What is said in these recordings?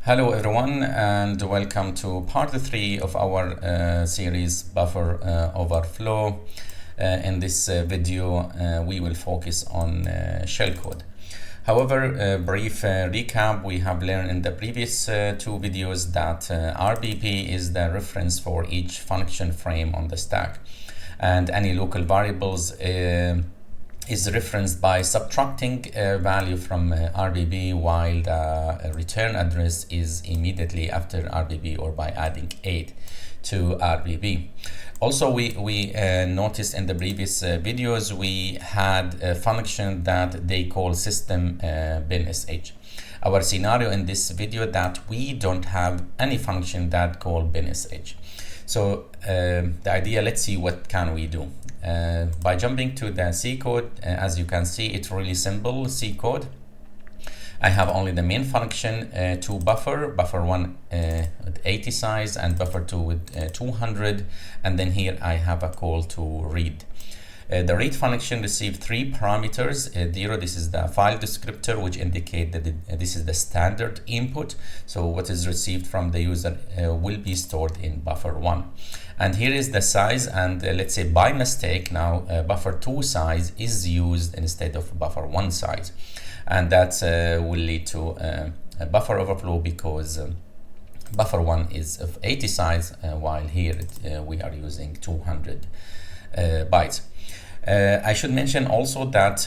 Hello everyone, and welcome to part 3 of our series Buffer Overflow. In this video we will focus on shellcode. However, brief recap, we have learned in the previous 2 videos that RBP is the reference for each function frame on the stack, and any local variables is referenced by subtracting a value from RBB, while the return address is immediately after RBB, or by adding 8 to RBB. Also, we noticed in the previous videos we had a function that they call system bin.sh. Our scenario in this video that we don't have any function that called bin.sh. So the idea, let's see what can we do. By jumping to the C code, as you can see, it's really simple C code. I have only the main function to buffer 1 with 80 size and buffer 2 with 200, and then here I have a call to read. The read function receives 3 parameters. 0, this is the file descriptor, which indicate that this is the standard input. So what is received from the user will be stored in buffer 1. And here is the size, and let's say by mistake now buffer 2 size is used instead of buffer 1 size. And that will lead to a buffer overflow because buffer 1 is of 80 size, while here we are using 200 bytes. I should mention also that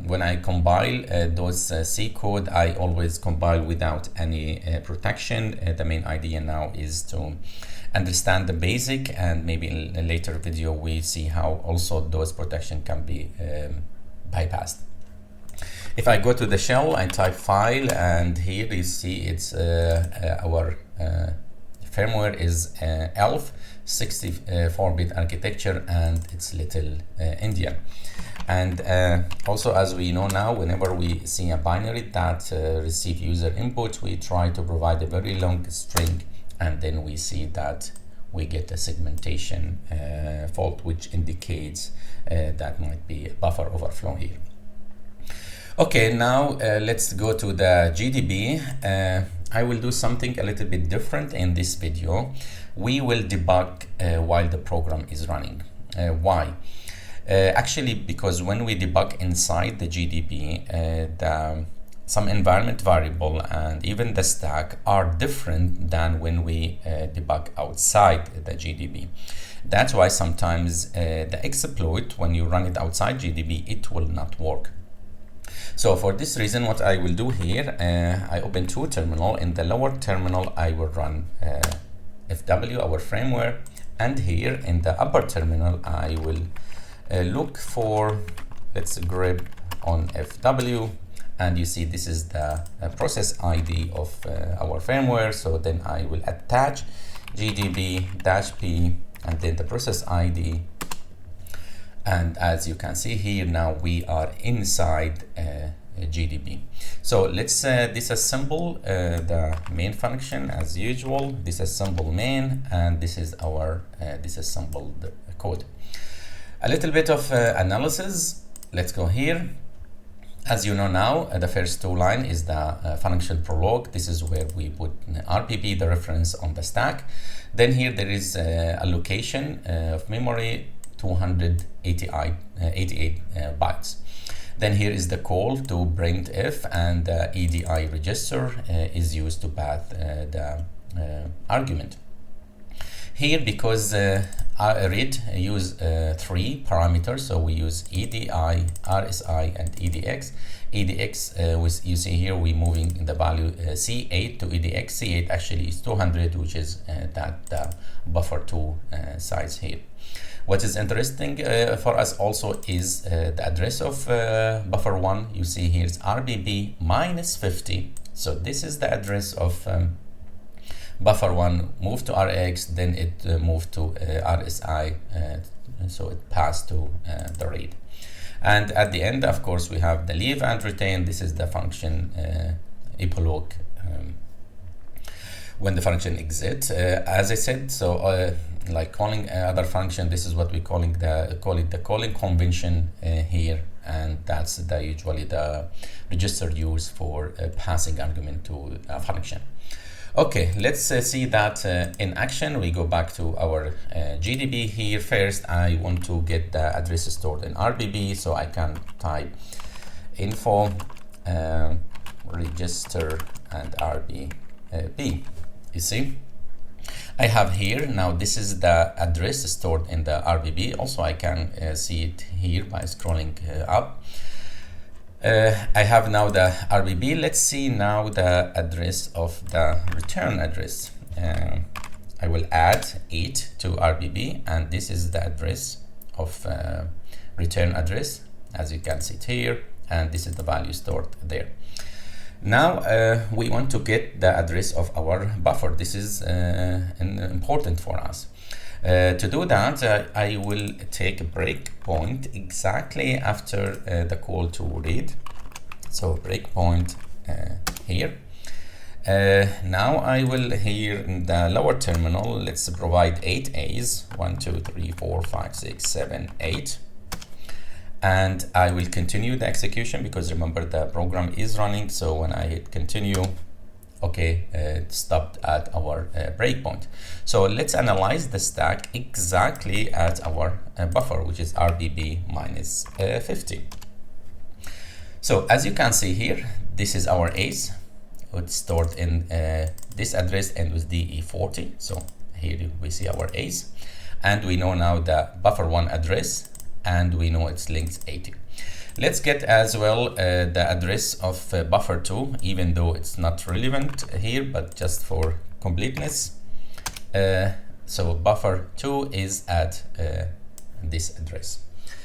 when I compile those C code, I always compile without any protection. The main idea now is to understand the basic, and maybe in a later video we see how also those protection can be bypassed. If I go to the shell, I type file, and here you see it's our firmware is ELF 64-bit architecture, and it's little Indian. And also, as we know now, whenever we see a binary that receive user input, we try to provide a very long string, and then we see that we get a segmentation fault, which indicates that might be a buffer overflow here. Okay, now let's go to the GDB. I will do something a little bit different in this video. We will debug while the program is running. Why? Actually, because when we debug inside the GDB, some environment variable and even the stack are different than when we debug outside the GDB. That's why sometimes the exploit, when you run it outside GDB, it will not work. So for this reason, what I will do here, I open 2 terminal. In the lower terminal, I will run FW, our firmware, and here in the upper terminal, I will look for, let's grep on FW, and you see this is the process ID of our firmware. So then I will attach gdb-p and then the process ID. And as you can see here, now we are inside GDB. So let's disassemble the main function as usual. Disassemble main, and this is our disassembled code. A little bit of analysis. Let's go here. As you know now, the first 2 lines is the function prologue. This is where we put RPP, the reference on the stack. Then here there is allocation of memory, 288 bytes. Then here is the call to printf, and the EDI register is used to pass the argument. Here, because read use 3 parameters, so we use EDI, RSI, and EDX. EDX, you see here, we moving in the value C8 to EDX. C8 actually is 200, which is that buffer 2 size here. What is interesting for us also is the address of buffer 1. You see here is RBB minus 50. So this is the address of buffer 1, moved to RX, then it moved to RSI, so it passed to the read. And at the end, of course, we have the leave and retain. This is the function epilogue when the function exits. As I said, so like calling other function, this is what we call it the calling convention here and that's usually the register used for passing argument to a function. Okay, let's see that in action. We go back to our GDB here. First, I want to get the address stored in RBB, so I can type info register and RBB. You see, I have here now, this is the address stored in the RBB. Also, I can see it here by scrolling up. I have now the RBB. Let's see now the address of the return address. I will add 8 to RBB, and this is the address of return address, as you can see it here, and this is the value stored there. Now we want to get the address of our buffer. This is important for us. To do that, I will take a breakpoint exactly after the call to read. So breakpoint here. Now I will here in the lower terminal, let's provide 8 A's, 1, 2, 3, 4, 5, 6, 7, 8. And I will continue the execution because remember the program is running. So when I hit continue, okay, it stopped at our breakpoint. So let's analyze the stack exactly at our buffer, which is RBB minus 50. So as you can see here, this is our A's. It's stored in this address and with DE40. So here we see our A's, and we know now the buffer1 address, and we know it's linked 80. Let's get as well the address of buffer2, even though it's not relevant here, but just for completeness. So buffer2 is at this address.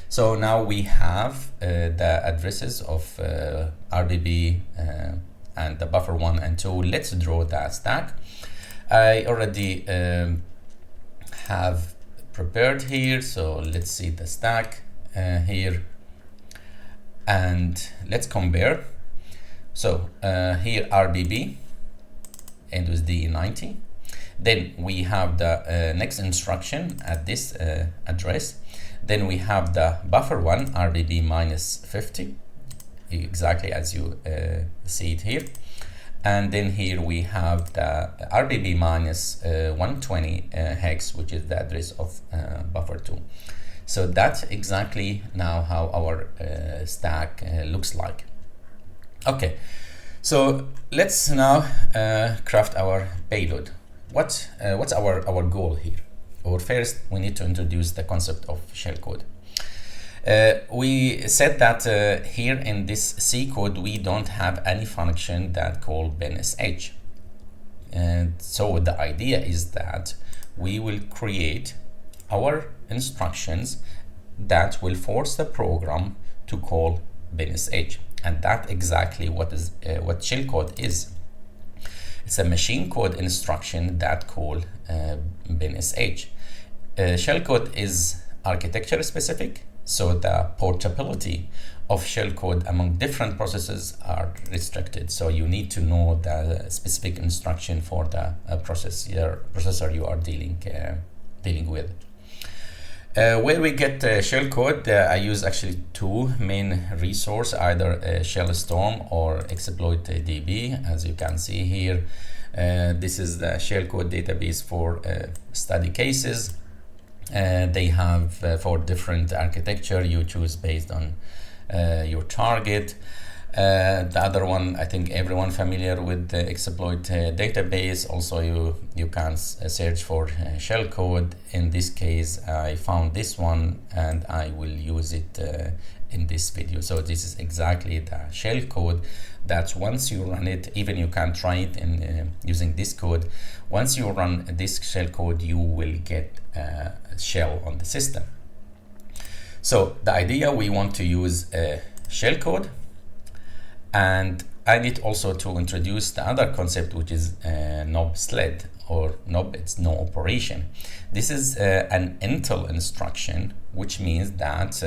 So now we have the addresses of RBB and the buffer1 and 2. Let's draw the stack. I already have prepared here, so let's see the stack here, and let's compare. So here RBB and with DE90. Then we have the next instruction at this address. Then we have the buffer1 RBB minus 50, exactly as you see it here. And then here we have the RBB minus 120 hex, which is the address of buffer2. So that's exactly now how our stack looks like. Okay, so let's now craft our payload. What's our goal here? Or first, we need to introduce the concept of shellcode. We said that here in this C code, we don't have any function that call binsh. And so the idea is that we will create our instructions that will force the program to call binsh. And that's exactly what shellcode is. It's a machine code instruction that call binsh. Shellcode is architecture specific, so the portability of shellcode among different processes are restricted. So you need to know the specific instruction for the processor you are dealing with. Where we get shellcode, I use actually two main resources, either Shellstorm or ExploitDB. As you can see here, this is the shellcode database for study cases. They have for different architecture you choose based on your target. The other one, I think everyone familiar with the exploit database. Also you can search for shellcode. In this case I found this one and I will use it in this video. So this is exactly the shellcode that once you run it, even you can try it in using this code. Once you run this shellcode, you will get a shell on the system. So the idea, we want to use shellcode, and I need also to introduce the other concept, which is knob sled, or knob, it's no operation. This is an Intel instruction, which means that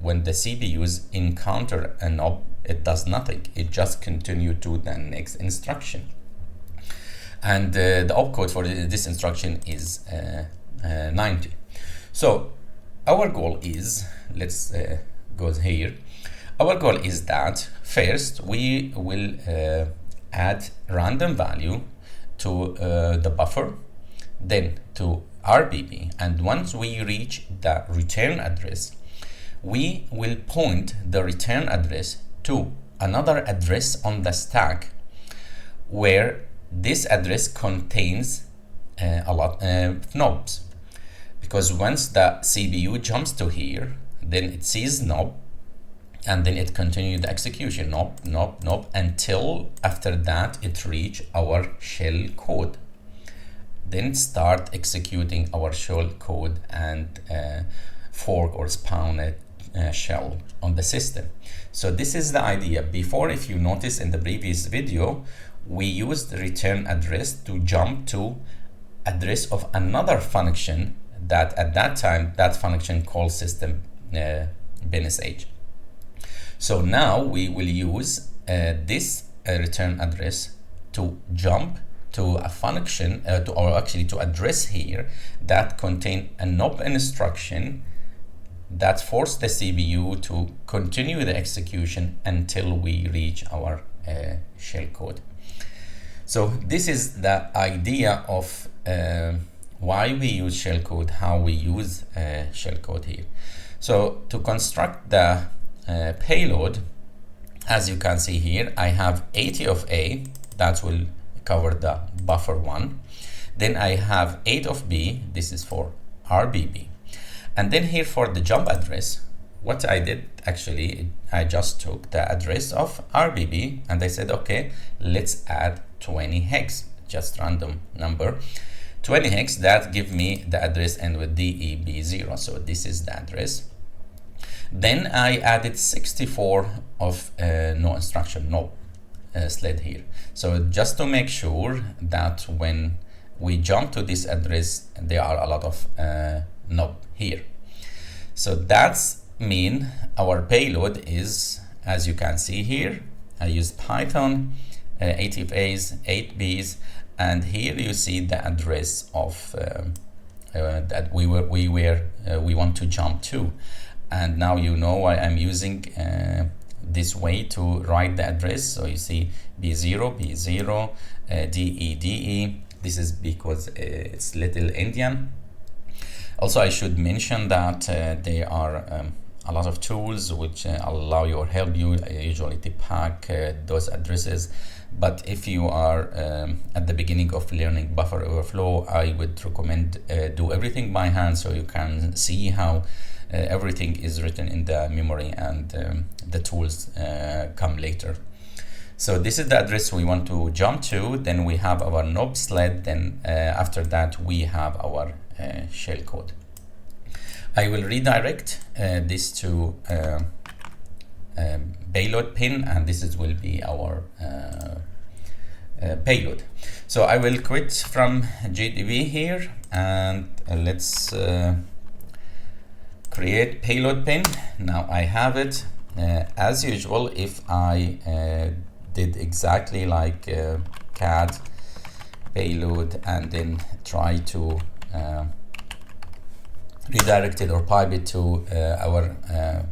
when the CPUs encounter a knob, it does nothing. It just continue to the next instruction. And the opcode for this instruction is 90. So our goal is, let's go here. Our goal is that first we will add random value to the buffer, then to RBB, and once we reach the return address, we will point the return address to another address on the stack where this address contains a lot of knobs, because once the CPU jumps to here, then it sees knob and then it continues the execution, knob, until after that it reach our shell code. Then start executing our shell code and fork or spawn a shell on the system. So this is the idea. Before, if you notice in the previous video, we used the return address to jump to address of another function that at that time that function called system binsh. So now we will use this return address to jump to a function to address here that contain a knob instruction that force the CPU to continue the execution until we reach our shell code. So this is the idea of why we use shellcode, how we use shellcode here. So to construct the payload, as you can see here, I have 80 of A, that will cover the buffer 1. Then I have 8 of B, this is for RBB. And then here for the jump address, what I did actually, I just took the address of RBB and I said, okay, let's add 20 hex, just random number. 20 hex, that give me the address end with DEB0, so this is the address. Then I added 64 of no instruction, no sled here. So just to make sure that when we jump to this address, there are a lot of knob here. So that's mean our payload is, as you can see here, I use Python, 8 A's, 8 B's, and here you see the address of that we want to jump to. And now you know why I'm using this way to write the address. So you see B0, B0, DE, DE. This is because it's Little Indian. Also, I should mention that there are a lot of tools which allow you or help you usually to pack those addresses. But if you are at the beginning of learning buffer overflow, I would recommend do everything by hand so you can see how everything is written in the memory and the tools come later. So this is the address we want to jump to. Then we have our knob sled. Then after that we have our shellcode. I will redirect this to payload pin, and this will be our payload. So I will quit from JDB here and let's create payload pin. Now I have it. As usual, if I did exactly like CAD payload and then try to redirect it or pipe it to our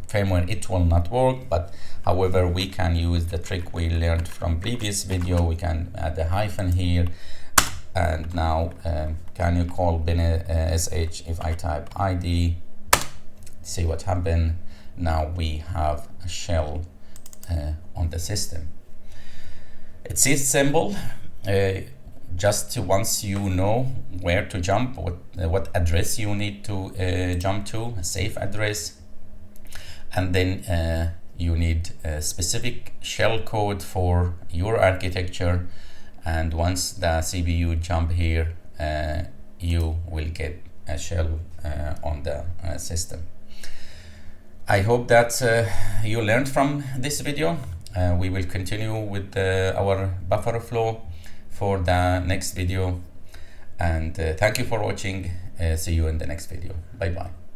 firmware, it will not work. But however, we can use the trick we learned from previous video. We can add a hyphen here, and now can you call binsh if I type ID, see what happened. Now we have a shell on the system. It's simple. Just once you know where to jump, what address you need to jump to, a safe address, and then you need a specific shell code for your architecture, and once the CPU jump here, you will get a shell on the system. I hope that you learned from this video. We will continue with our buffer flow for the next video, and thank you for watching. See you in the next video. Bye bye.